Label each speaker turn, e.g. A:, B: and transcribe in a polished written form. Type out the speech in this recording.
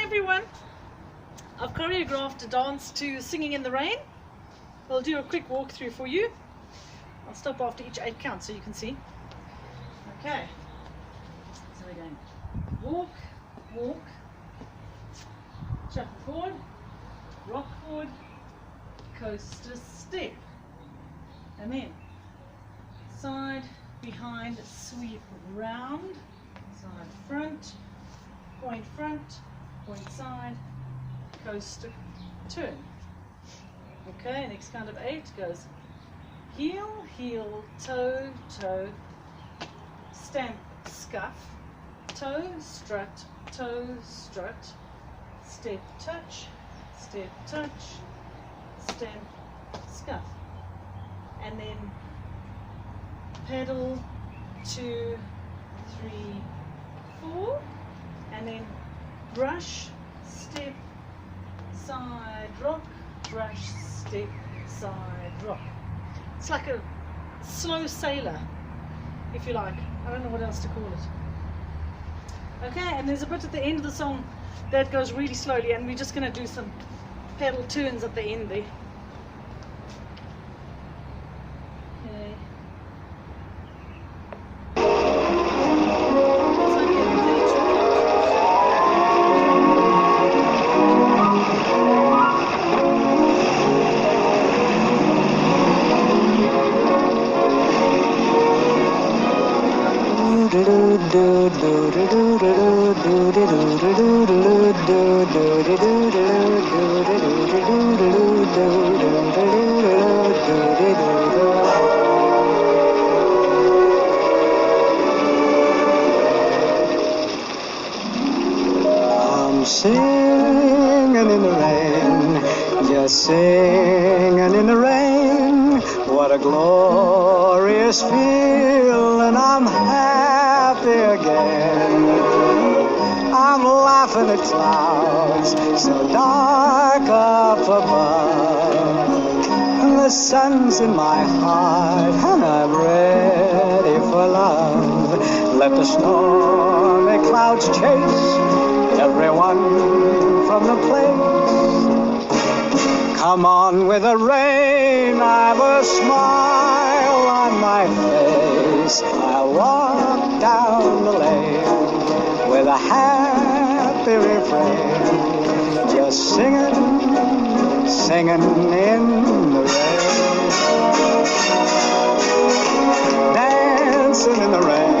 A: everyone. I've choreographed a dance to Singing in the Rain. I'll do a quick walkthrough for you. I'll stop after each 8 counts so you can see. Okay, so we're going walk, walk, shuffle forward, rock forward, coaster step, and then side, behind, sweep round, side, front, point, side, coaster, turn. Okay, next count of 8 goes heel, heel, toe, toe, stamp, scuff, toe, strut, step, touch, stamp, scuff, and then pedal 2, 3, 4, and then brush, step, side, rock, brush, step, side, rock. It's like a slow sailor, if you like. I don't know what else to call it. Okay, and there's a bit at the end of the song that goes really slowly, and we're just going to do some pedal turns at the end there. Okay.
B: I'm singing in the rain, just singing in the rain. What a glorious feeling, I'm happy again. I'm laughing at clouds so dark up above. And the sun's in my heart and I'm ready for love. Let the stormy clouds chase everyone from the place. Come on with the rain, I've a smile on my face. I'll walk down the lane with a happy refrain, just singing, singing in the rain, dancing in the rain.